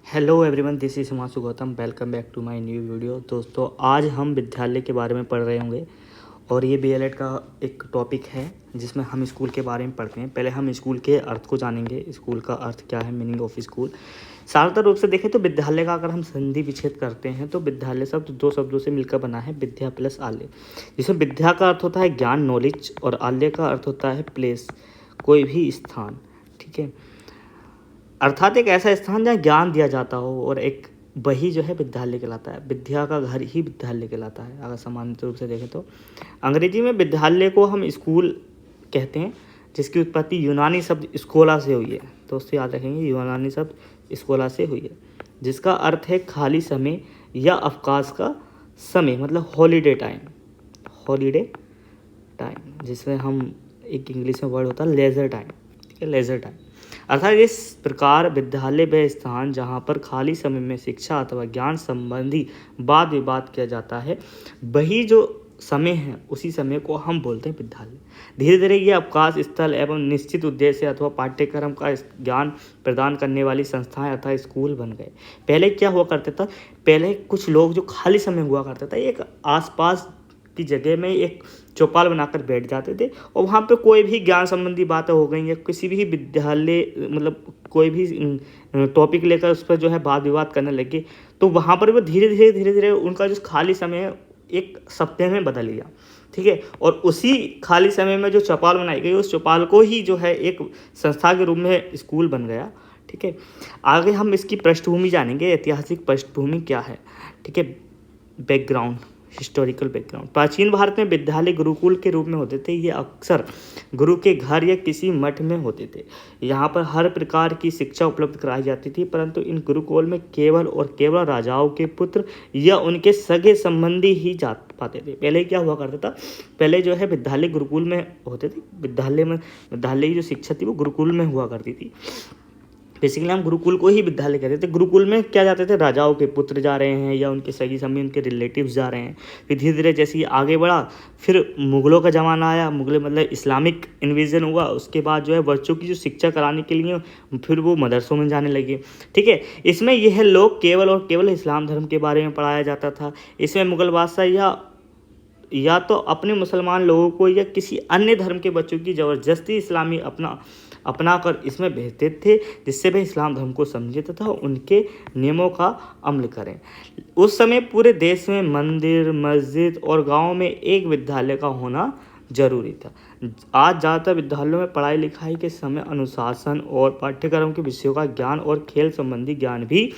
Hello everyone, this is Himanshu Gautam. Welcome back to my new video. दोस्तों, आज हम विद्यालय के बारे में पढ़ रहे होंगे और ये बीएलएड का एक टॉपिक है जिसमें हम स्कूल के बारे में पढ़ते हैं। पहले हम स्कूल के अर्थ को जानेंगे। स्कूल का अर्थ क्या है, मीनिंग ऑफ स्कूल। साधारण रूप से देखें तो विद्यालय का अगर हम संधि विच्छेद करते हैं तो विद्यालय शब्द दो शब्दों से मिलकर बना है, विद्या प्लस आल्य। जिसमें विद्या का अर्थ होता है ज्ञान, नॉलेज, और आल्य का अर्थ होता है प्लेस, कोई भी स्थान। ठीक है, अर्थात एक ऐसा स्थान जहाँ ज्ञान दिया जाता हो, और एक वही जो है विद्यालय कहलाता है। विद्या का घर ही विद्यालय कहलाता है अगर सामान्य रूप से देखें तो। अंग्रेजी में विद्यालय को हम स्कूल कहते हैं, जिसकी उत्पत्ति यूनानी शब्द स्कोला से हुई है। दोस्तों याद रखेंगे, यूनानी शब्द स्कोला से हुई है, जिसका अर्थ है खाली समय या अवकाश का समय, मतलब हॉलीडे टाइम। हॉलीडे टाइम जिसमें हम एक इंग्लिश में वर्ड होता है लेजर टाइम। ठीक है, लेजर टाइम अर्थात इस प्रकार विद्यालय वह स्थान जहाँ पर खाली समय में शिक्षा अथवा ज्ञान संबंधी वाद विवाद किया जाता है, वही जो समय है उसी समय को हम बोलते हैं विद्यालय। धीरे धीरे ये अवकाश स्थल एवं निश्चित उद्देश्य अथवा पाठ्यक्रम का ज्ञान प्रदान करने वाली संस्थाएं अथवा स्कूल बन गए। पहले क्या हुआ करता था, पहले कुछ लोग जो खाली समय हुआ करता था, एक आसपास की जगह में एक चौपाल बनाकर बैठ जाते थे और वहाँ पे कोई भी ज्ञान संबंधी बातें हो गई या किसी भी विद्यालय मतलब कोई भी टॉपिक लेकर उस पर जो है वाद विवाद करने लगे, तो वहाँ पर वो धीरे धीरे उनका जो खाली समय है एक सप्ताह में बदल गया। ठीक है, और उसी खाली समय में जो चौपाल बनाई गई, उस चौपाल को ही जो है एक संस्था के रूप में स्कूल बन गया। ठीक है, आगे हम इसकी पृष्ठभूमि जानेंगे, ऐतिहासिक पृष्ठभूमि क्या है। ठीक है, बैकग्राउंड, हिस्टोरिकल बैकग्राउंड। प्राचीन भारत में विद्यालय गुरुकुल के रूप में होते थे। ये अक्सर गुरु के घर या किसी मठ में होते थे। यहाँ पर हर प्रकार की शिक्षा उपलब्ध कराई जाती थी, परंतु इन गुरुकुल में केवल और केवल राजाओं के पुत्र या उनके सगे संबंधी ही जा पाते थे। पहले क्या हुआ करता था, पहले जो है विद्यालय गुरुकुल में होते थे। विद्यालय की जो शिक्षा थी वो गुरुकुल में हुआ करती थी। बेसिकली हम गुरुकुल को ही विद्यालय कहते थे। गुरुकुल में क्या जाते थे, राजाओं के पुत्र जा रहे हैं या उनके सगी संबंधी, उनके रिलेटिव्स जा रहे हैं। फिर धीरे धीरे जैसे ये आगे बढ़ा, फिर मुगलों का ज़माना आया। मुगल मतलब इस्लामिक इन्वेजन हुआ। उसके बाद जो है बच्चों की जो शिक्षा कराने के लिए फिर वो मदरसों में जाने लगे। ठीक है, इसमें यह लोग केवल और केवल इस्लाम धर्म के बारे में पढ़ाया जाता था। इसमें मुगल बादशाह या तो अपने मुसलमान लोगों को या किसी अन्य धर्म के बच्चों की ज़बरदस्ती इस्लामी अपना कर इसमें भेजते थे, जिससे वे इस्लाम धर्म को समझे तथा उनके नियमों का अमल करें। उस समय पूरे देश में मंदिर, मस्जिद और गांव में एक विद्यालय का होना जरूरी था। आज ज़्यादातर विद्यालयों में पढ़ाई लिखाई के समय अनुशासन और पाठ्यक्रम के विषयों का ज्ञान और खेल संबंधी ज्ञान भी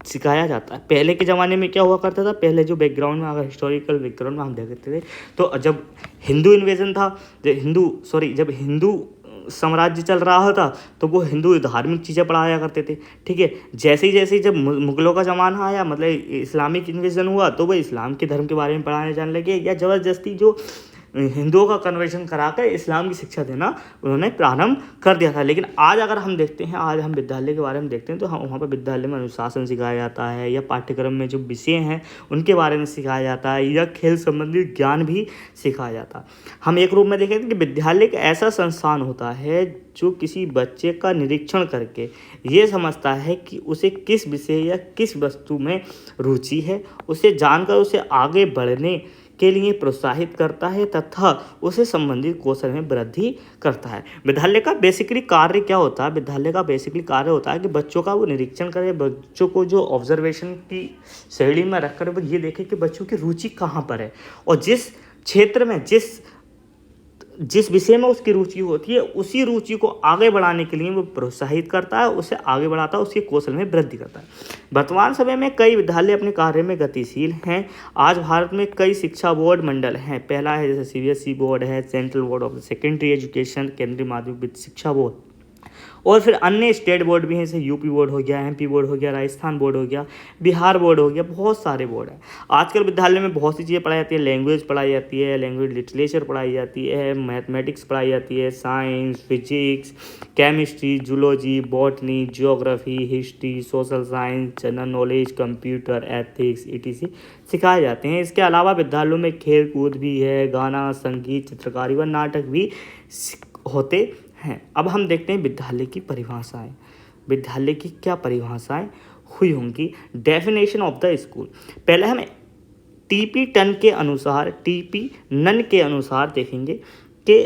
सिखाया जाता है। पहले के ज़माने में क्या हुआ करता था, पहले जो बैकग्राउंड में अगर हिस्टोरिकल बैकग्राउंड में हम देखते थे, तो जब हिंदू इन्वेजन था, जब हिंदू साम्राज्य चल रहा था, तो वो हिंदू धार्मिक चीज़ें पढ़ाया करते थे। ठीक है, जैसे जब मुगलों का ज़माना आया, मतलब इस्लामिक इन्वेजन हुआ, तो वो इस्लाम के धर्म के बारे में पढ़ाने जाने लगे, या ज़बरदस्ती जो हिंदुओं का कन्वर्जन कराकर इस्लाम की शिक्षा देना उन्होंने प्रारंभ कर दिया था। लेकिन आज अगर हम देखते हैं, आज हम विद्यालय के बारे में देखते हैं, तो हम वहाँ पर विद्यालय में अनुशासन सिखाया जाता है, या पाठ्यक्रम में जो विषय हैं उनके बारे में सिखाया जाता है, या खेल संबंधी ज्ञान भी सिखाया जाता है। हम एक रूप में देखें कि विद्यालय एक ऐसा संस्थान होता है जो किसी बच्चे का निरीक्षण करके ये समझता है कि उसे किस विषय या किस वस्तु में रुचि है, उसे जानकर उसे आगे बढ़ने के लिए प्रोत्साहित करता है तथा उसे संबंधित कौशल में वृद्धि करता है। विद्यालय का बेसिकली कार्य क्या होता है, विद्यालय का बेसिकली कार्य होता है कि बच्चों का वो निरीक्षण करे, बच्चों को जो ऑब्जर्वेशन की श्रेणी में रखकर वो ये देखे कि बच्चों की रुचि कहाँ पर है, और जिस क्षेत्र में जिस विषय में उसकी रुचि होती है, उसी रुचि को आगे बढ़ाने के लिए वो प्रोत्साहित करता है, उसे आगे बढ़ाता है, उसके कौशल में वृद्धि करता है। वर्तमान समय में कई विद्यालय अपने कार्य में गतिशील हैं। आज भारत में कई शिक्षा बोर्ड मंडल हैं। पहला है जैसे सीबीएसई बोर्ड है, central board of secondary education, केंद्रीय माध्यमिक विद्यालय शिक्षा बोर्ड, और फिर अन्य स्टेट बोर्ड भी हैं, जैसे यूपी बोर्ड हो गया, एमपी बोर्ड हो गया, राजस्थान बोर्ड हो गया, बिहार बोर्ड हो गया, बहुत सारे बोर्ड हैं। आजकल विद्यालय में बहुत सी चीज़ें पढ़ाई जाती है। लैंग्वेज पढ़ाई जाती है, लैंग्वेज लिटरेचर पढ़ाई जाती है, मैथमेटिक्स पढ़ाई जाती है, science, physics, chemistry, zoology, botany, geography, history, social science, general knowledge, computer, ethics etc सिखाए जाते हैं। इसके अलावा विद्यालयों में खेल कूद भी है, गाना, संगीत, चित्रकारी व नाटक भी होते हैं। अब हम देखते हैं विद्यालय की परिभाषाएं। विद्यालय की क्या परिभाषाएं हुई होंगी। डेफिनेशन ऑफ द स्कूल, पहले हम टीपी टन के अनुसार, टीपी नन के अनुसार देखेंगे कि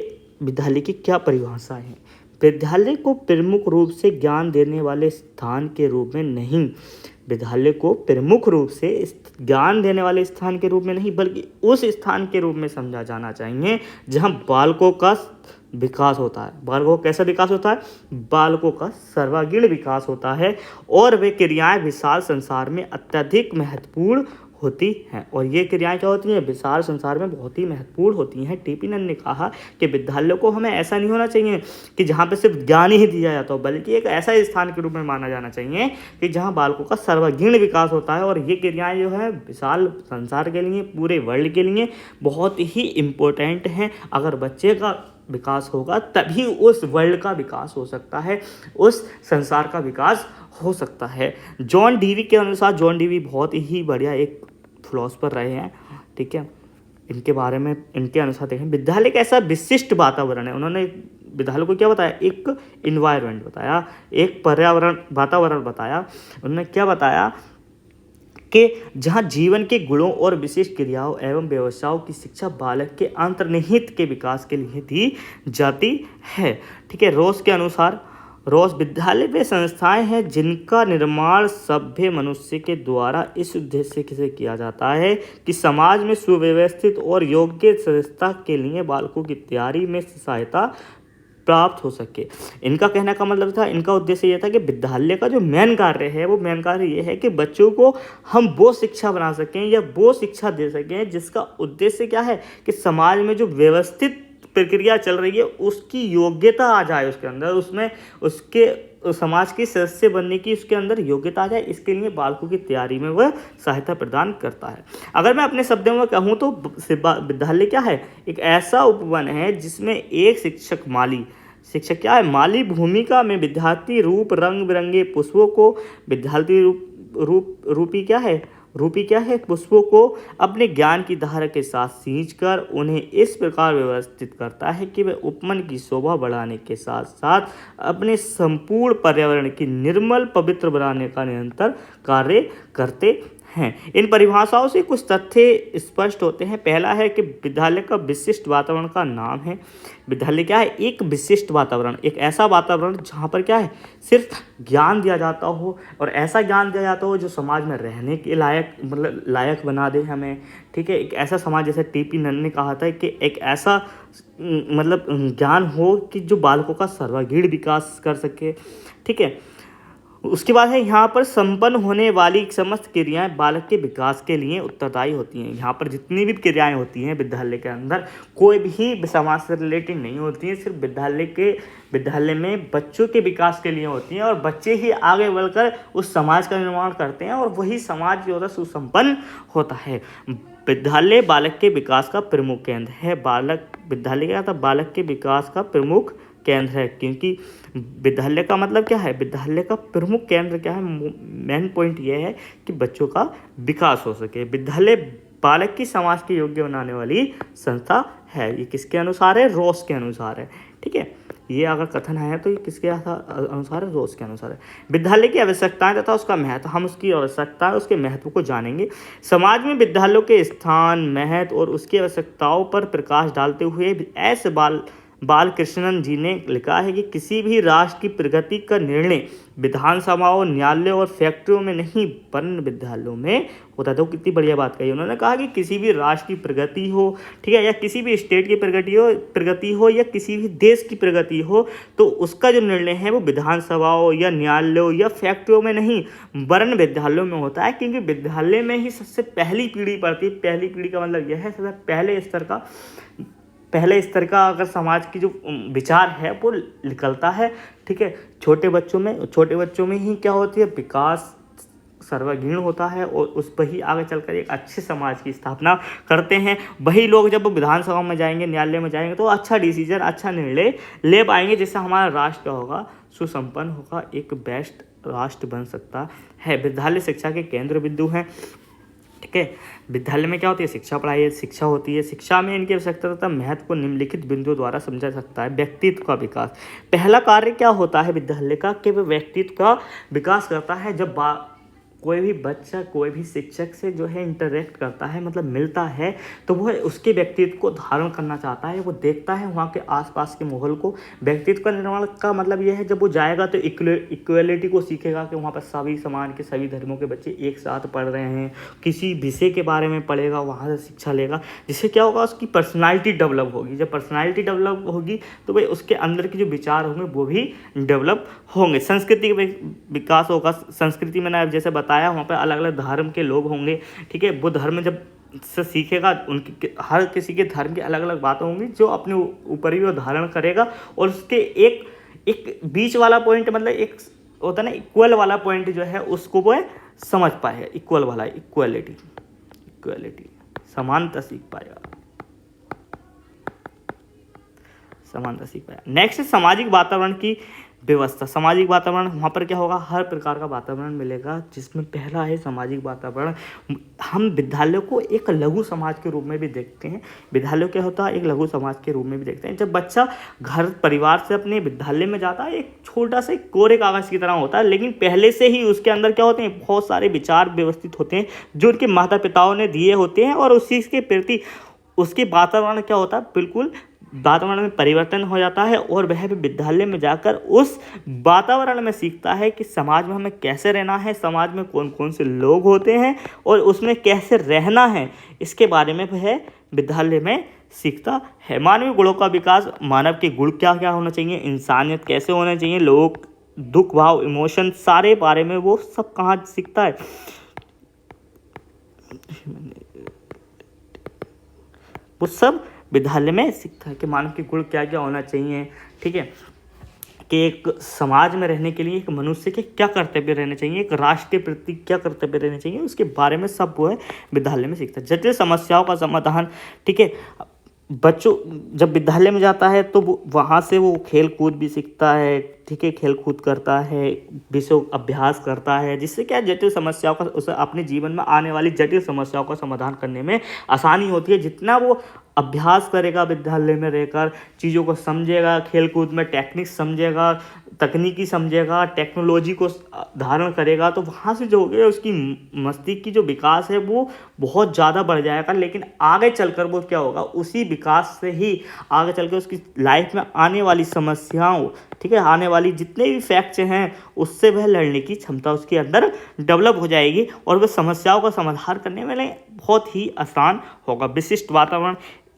विद्यालय की क्या परिभाषा है। विद्यालय को प्रमुख रूप से ज्ञान देने वाले स्थान के रूप में नहीं, विद्यालय को प्रमुख रूप से ज्ञान देने वाले स्थान के रूप में नहीं, बल्कि उस स्थान के रूप में समझा जाना चाहिए जहां बालकों का विकास होता है। बालकों का कैसा विकास होता है? बालकों का सर्वांगीण विकास होता है और वे क्रियाएं विशाल संसार में अत्यधिक महत्वपूर्ण होती हैं। और ये क्रियाएं क्या होती हैं? विशाल संसार में बहुत ही महत्वपूर्ण होती हैं। टीपी नन ने कहा कि विद्यालय को हमें ऐसा नहीं होना चाहिए कि जहाँ पे सिर्फ ज्ञान ही दिया जाता हो, बल्कि एक ऐसा स्थान के रूप में माना जाना चाहिए कि जहाँ बालकों का सर्वांगीण विकास होता है। और ये क्रियाएं जो है विशाल संसार के लिए, पूरे वर्ल्ड के लिए बहुत ही इम्पोर्टेंट हैं। अगर बच्चे का विकास होगा तभी उस वर्ल्ड का विकास हो सकता है, उस संसार का विकास हो सकता है। जॉन डीवी के अनुसार, जॉन डीवी बहुत ही बढ़िया एक फिलोसफर रहे हैं, ठीक है। इनके बारे में, इनके अनुसार देखें, विद्यालय का ऐसा विशिष्ट वातावरण है। उन्होंने विद्यालय को क्या बताया? एक इन्वायरमेंट बताया, एक पर्यावरण, वातावरण बताया। उन्होंने क्या बताया कि जहाँ जीवन के गुणों और विशिष्ट क्रियाओं एवं व्यवसायों की शिक्षा बालक के अंतर्निहित के विकास के लिए दी जाती है, ठीक है। रॉस के अनुसार, रॉस, विद्यालय वे संस्थाएं हैं जिनका निर्माण सभ्य मनुष्य के द्वारा इस उद्देश्य से किया जाता है कि समाज में सुव्यवस्थित और योग्य सदस्यता के लिए बालकों की तैयारी में सहायता प्राप्त हो सके। इनका कहने का मतलब था, इनका उद्देश्य ये था कि विद्यालय का जो मेन कार्य है, वो मेन कार्य ये है कि बच्चों को हम वो शिक्षा बना सकें या वो शिक्षा दे सकें जिसका उद्देश्य क्या है कि समाज में जो व्यवस्थित प्रक्रिया चल रही है उसकी योग्यता आ जाए उसके अंदर, उसमें उसके समाज के सदस्य बनने की उसके अंदर योग्यता आ जाए। इसके लिए बालकों की तैयारी में वह सहायता प्रदान करता है। अगर मैं अपने शब्दों में कहूँ तो विद्यालय क्या है? एक ऐसा उपवन है जिसमें एक शिक्षक, माली, शिक्षक क्या है? माली भूमिका में विद्यार्थी रूप रंग बिरंगे पुष्पों को, विद्यार्थी रूपी क्या है? पुष्पों को अपने ज्ञान की धारा के साथ सींचकर उन्हें इस प्रकार व्यवस्थित करता है कि वे उपवन की शोभा बढ़ाने के साथ साथ अपने संपूर्ण पर्यावरण की निर्मल पवित्र बनाने का निरंतर कार्य करते हैं। इन परिभाषाओं से कुछ तथ्य स्पष्ट होते हैं। पहला है कि विद्यालय का विशिष्ट वातावरण का नाम है। विद्यालय क्या है? एक विशिष्ट वातावरण, एक ऐसा वातावरण जहाँ पर क्या है? सिर्फ ज्ञान दिया जाता हो और ऐसा ज्ञान दिया जाता हो जो समाज में रहने के लायक, मतलब लायक बना दे हमें, ठीक है। एक ऐसा समाज, जैसे टीपी नन ने कहा था कि एक ऐसा मतलब ज्ञान हो कि जो बालकों का सर्वांगीण विकास कर सके, ठीक है। उसके बाद है यहाँ पर संपन्न होने वाली समस्त क्रियाएं बालक के विकास के लिए उत्तरदायी होती हैं। यहाँ पर जितनी भी क्रियाएं होती हैं विद्यालय के अंदर, कोई भी समाज से रिलेटेड नहीं होती हैं, सिर्फ विद्यालय में बच्चों के विकास के लिए होती हैं और बच्चे ही आगे बढ़कर उस समाज का निर्माण करते हैं और वही समाज जो होता है सुसंपन्न होता है। विद्यालय बालक के विकास का प्रमुख केंद्र है। विद्यालय क्या था? बालक के विकास का प्रमुख केंद्र है, क्योंकि विद्यालय का मतलब क्या है? विद्यालय का प्रमुख केंद्र क्या है? मेन पॉइंट ये है कि बच्चों का विकास हो सके। विद्यालय बालक की समाज के योग्य बनाने वाली संस्था है। ये किसके अनुसार है? रॉस के अनुसार है, ठीक है। ये अगर कथन है तो ये किसके अनुसार है? रॉस के अनुसार है। विद्यालय की आवश्यकताएं तथा उसका महत्व, हम उसकी आवश्यकता, उसके महत्व को जानेंगे। समाज में विद्यालयों के स्थान, महत्व और उसकी आवश्यकताओं पर प्रकाश डालते हुए ऐसे बालकृष्णन जी ने लिखा है कि किसी भी राष्ट्र की प्रगति का निर्णय विधानसभाओं, न्यायालयों और फैक्ट्रियों में नहीं वरन विद्यालयों में होता है। तो कितनी बढ़िया बात कही उन्होंने। कहा कि किसी भी राष्ट्र की प्रगति हो, ठीक है, या किसी भी स्टेट की प्रगति हो या किसी भी देश की प्रगति हो, तो उसका जो निर्णय है वो विधानसभाओं या न्यायालयों या फैक्ट्रियों में नहीं वरन विद्यालयों में होता है। क्योंकि विद्यालय में ही सबसे पहली पीढ़ी पढ़ती है। पहली पीढ़ी का मतलब यह है सबसे पहले स्तर का अगर समाज की जो विचार है वो निकलता है, ठीक है। छोटे बच्चों में ही क्या होती है? विकास सर्वांगीण होता है और उस पर ही आगे चलकर एक अच्छे समाज की स्थापना करते हैं। वही लोग जब विधानसभा में जाएंगे, न्यायालय में जाएंगे तो अच्छा डिसीजन, अच्छा निर्णय ले पाएंगे, जिससे हमारा राष्ट्र होगा सुसंपन्न होगा, एक बेस्ट राष्ट्र बन सकता है। विद्यालय शिक्षा के केंद्र बिंदु हैं, ठीक है। विद्यालय में क्या होती है? शिक्षा पढ़ाई है, शिक्षा होती है। शिक्षा में इनकी आवश्यकता तथा महत्व को निम्नलिखित बिंदुओं द्वारा समझा सकता है। व्यक्तित्व का विकास, पहला कार्य क्या होता है विद्यालय का? कि वह व्यक्तित्व का विकास करता है। जब कोई भी बच्चा कोई भी शिक्षक से जो है इंटरेक्ट करता है, मतलब मिलता है, तो वो उसके व्यक्तित्व को धारण करना चाहता है। वो देखता है वहाँ के आसपास के माहौल को। व्यक्तित्व का निर्माण का मतलब ये है, जब वो जाएगा तो इक्वलिटी को सीखेगा कि वहाँ पर सभी समाज के सभी धर्मों के बच्चे एक साथ पढ़ रहे हैं। किसी विषय के बारे में पढ़ेगा, वहाँ से शिक्षा लेगा, जिससे क्या होगा, उसकी पर्सनालिटी डेवलप होगी। जब पर्सनालिटी डेवलप होगी तो भाई उसके अंदर के जो विचार होंगे वो भी डेवलप होंगे। संस्कृति का विकास होगा। संस्कृति मैंने जैसे बताया, वहाँ पर अलग अलग धर्म के लोग होंगे, ठीक है। वो धर्म जब से सीखेगा, उनके हर किसी के धर्म की अलग अलग बातें होंगी जो अपने ऊपर ही वो धारण करेगा। और उसके एक बीच वाला पॉइंट, मतलब एक होता है ना इक्वल वाला पॉइंट जो है, उसको वो समझ पाएगा। इक्वल वाला, इक्वलिटी समानता सीख पाएगा, समानता सीख पाएगा। नेक्स्ट सामाजिक वातावरण की व्यवस्था। सामाजिक वातावरण, वहाँ पर क्या होगा, हर प्रकार का वातावरण मिलेगा, जिसमें पहला है सामाजिक वातावरण। हम विद्यालय को एक लघु समाज के रूप में भी देखते हैं। विद्यालय क्या होता है, एक लघु समाज के रूप में भी देखते हैं। जब बच्चा घर परिवार से अपने विद्यालय में जाता है, एक छोटा सा कोरे कागज की तरह होता है, लेकिन पहले से ही उसके अंदर क्या होते हैं, बहुत सारे विचार व्यवस्थित होते हैं जो उनके माता पिताओं ने दिए होते हैं। और उसी के प्रति उसके वातावरण क्या होता है, बिल्कुल वातावरण में परिवर्तन हो जाता है। और वह भी विद्यालय में जाकर उस वातावरण में सीखता है कि समाज में हमें कैसे रहना है, समाज में कौन कौन से लोग होते हैं और उसमें कैसे रहना है, इसके बारे में वह विद्यालय में सीखता है। मानवीय गुणों का विकास, मानव के गुण क्या क्या होना चाहिए, इंसानियत कैसे होना चाहिए, लोग दुख भाव इमोशन सारे बारे में वो सब कहाँ सीखता है, वो सब विद्यालय में सीखता है कि मानव के गुण क्या क्या होना चाहिए, ठीक है। कि एक समाज में रहने के लिए एक मनुष्य के क्या कर्तव्य रहने चाहिए, एक राष्ट्र के प्रति क्या कर्तव्य रहने चाहिए, उसके बारे में सब वो है विद्यालय में सीखता है। जटिल समस्याओं का समाधान, ठीक है। बच्चों जब विद्यालय में जाता है तो वहाँ से वो खेल कूद भी सीखता है, ठीक है। खेल कूद करता है, विषय अभ्यास करता है, जिससे क्या जटिल समस्याओं का, उसे अपने जीवन में आने वाली जटिल समस्याओं का समाधान करने में आसानी होती है। जितना वो अभ्यास करेगा विद्यालय में रहकर, चीज़ों को समझेगा, खेल कूद में टेक्निक समझेगा, तकनीकी समझेगा, टेक्नोलॉजी को धारण करेगा, तो वहाँ से जो हो गया उसकी मस्तिष्क की जो विकास है वो बहुत ज़्यादा बढ़ जाएगा। लेकिन आगे चलकर वो क्या होगा, उसी विकास से ही आगे चलकर उसकी लाइफ में आने वाली समस्याओं, ठीक है, आने वाली जितने भी फैक्ट्स हैं उससे वह लड़ने की क्षमता उसके अंदर डेवलप हो जाएगी और वह समस्याओं का समाधान करने में बहुत ही आसान होगा। विशिष्ट वातावरण,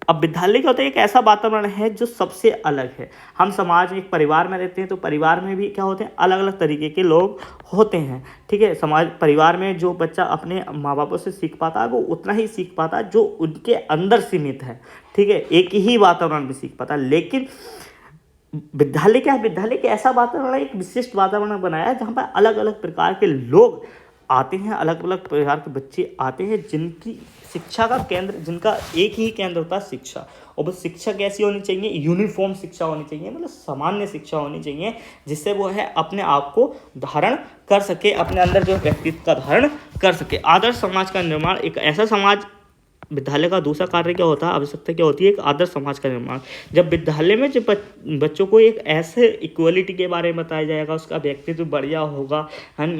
अब विद्यालय क्या होता है, एक ऐसा वातावरण है जो सबसे अलग है। हम समाज में एक परिवार में रहते हैं, तो परिवार में भी क्या होते हैं, अलग अलग तरीके के लोग होते हैं, ठीक है। समाज परिवार में जो बच्चा अपने माँ बापों से सीख पाता है वो उतना ही सीख पाता है जो उनके अंदर सीमित है, ठीक है। एक ही वातावरण में सीख पाता है। लेकिन विद्यालय क्या है, विद्यालय के ऐसा वातावरण, एक विशिष्ट वातावरण बनाया है जहाँ पर अलग अलग प्रकार के लोग आते हैं, अलग अलग प्रकार के बच्चे आते हैं, जिनकी शिक्षा का केंद्र, जिनका एक ही केंद्र होता है शिक्षा। और वो शिक्षा कैसी होनी चाहिए, यूनिफॉर्म शिक्षा होनी चाहिए, मतलब सामान्य शिक्षा होनी चाहिए, जिससे वो है अपने आप को धारण कर सके, अपने अंदर जो व्यक्तित्व का धारण कर सके। आदर्श समाज का निर्माण, एक ऐसा समाज, विद्यालय का दूसरा कार्य क्या होता है, आवश्यकता क्या होती है, एक आदर्श समाज का निर्माण। जब विद्यालय में जब बच्चों को एक ऐसे इक्वलिटी के बारे में बताया जाएगा, उसका व्यक्तित्व बढ़िया होगा,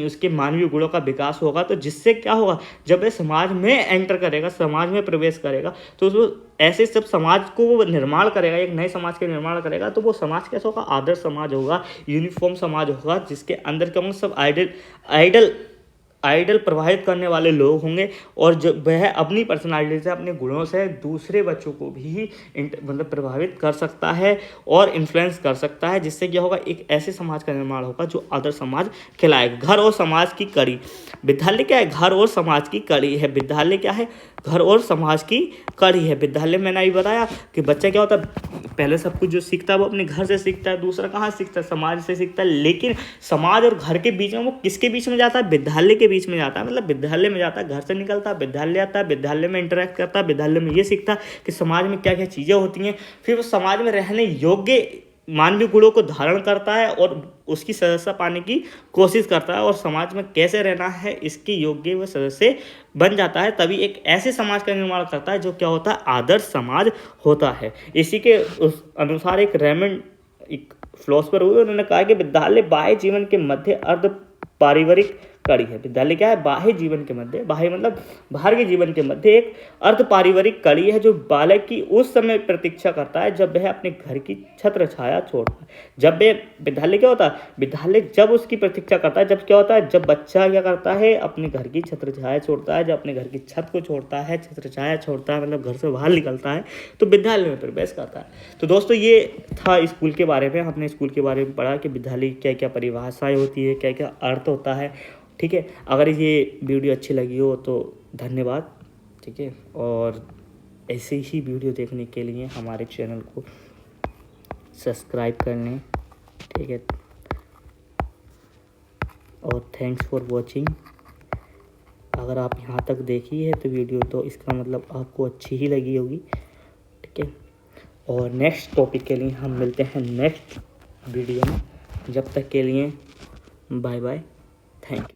उसके मानवीय गुणों का विकास होगा, तो जिससे क्या होगा, जब वह समाज में एंटर करेगा, समाज में प्रवेश करेगा, तो उसको ऐसे सब समाज को वो निर्माण करेगा, एक नए समाज का निर्माण करेगा, तो वो समाज कैसा होगा, आदर्श समाज होगा, यूनिफॉर्म समाज होगा, जिसके अंदर क्या होंगे, सब आइडल प्रभावित करने वाले लोग होंगे। और जब वह अपनी पर्सनालिटी से, अपने गुणों से दूसरे बच्चों को भी मतलब प्रभावित कर सकता है और इन्फ्लुएंस कर सकता है, जिससे क्या होगा, एक ऐसे समाज का निर्माण होगा जो आदर्श समाज कहलाएगा। घर और समाज की कड़ी, विद्यालय क्या है, घर और समाज की कड़ी है। विद्यालय क्या है, घर और समाज की कड़ी है। विद्यालय में मैंने अभी बताया कि बच्चा क्या होता है, पहले सब कुछ जो सीखता है वो अपने घर से सीखता है, दूसरा कहाँ सीखता है, समाज से सीखता है। लेकिन समाज और घर के बीच में वो किसके बीच में जाता है, विद्यालय के बीच में जाता है। मतलब विद्यालय में जाता है, घर से निकलता है, विद्यालय आता है, विद्यालय में इंटरेक्ट करता है, विद्यालय में ये सीखता है कि समाज में क्या क्या चीज़ें होती हैं। फिर वो समाज में रहने योग्य मानवीय गुणों को धारण करता है और उसकी सदस्यता पाने की कोशिश करता है और समाज में कैसे रहना है इसके योग्य वह सदस्य बन जाता है। तभी एक ऐसे समाज का निर्माण करता है जो क्या होता है, आदर्श समाज होता है। इसी के उस अनुसार एक रेमंड, एक फिलोसफर हुए, उन्होंने कहा कि विद्यालय बाह्य जीवन के मध्य अर्ध पारिवारिक कड़ी है। विद्यालय क्या है? बाह्य जीवन के मध्य, बाह्य मतलब बाहर के जीवन के मध्य एक अर्ध पारिवारिक कड़ी है जो बालक की उस समय प्रतीक्षा करता है जब वह अपने घर की छत्र छाया छोड़ता है। जब वह विद्यालय क्या होता है? विद्यालय जब उसकी प्रतीक्षा करता है, जब क्या होता है? जब बच्चा क्या करता है? अपने घर की छत्र छाया छोड़ता है, जब अपने घर की छत को छोड़ता है, छत्र छाया छोड़ता है मतलब घर से बाहर निकलता है, तो विद्यालय में प्रवेश करता है। तो दोस्तों ये था स्कूल के बारे में, हमने स्कूल के बारे में पढ़ा कि विद्यालय क्या क्या परिभाषाएं होती है, क्या क्या अर्थ होता है। ठीक है, अगर ये वीडियो अच्छी लगी हो तो धन्यवाद। ठीक है, और ऐसे ही वीडियो देखने के लिए हमारे चैनल को सब्सक्राइब कर लें। ठीक है, और थैंक्स फॉर वॉचिंग। अगर आप यहाँ तक देखी है तो वीडियो, तो इसका मतलब आपको अच्छी ही लगी होगी। ठीक है, और नेक्स्ट टॉपिक के लिए हम मिलते हैं नेक्स्ट वीडियो में। जब तक के लिए बाय बाय, थैंक यू।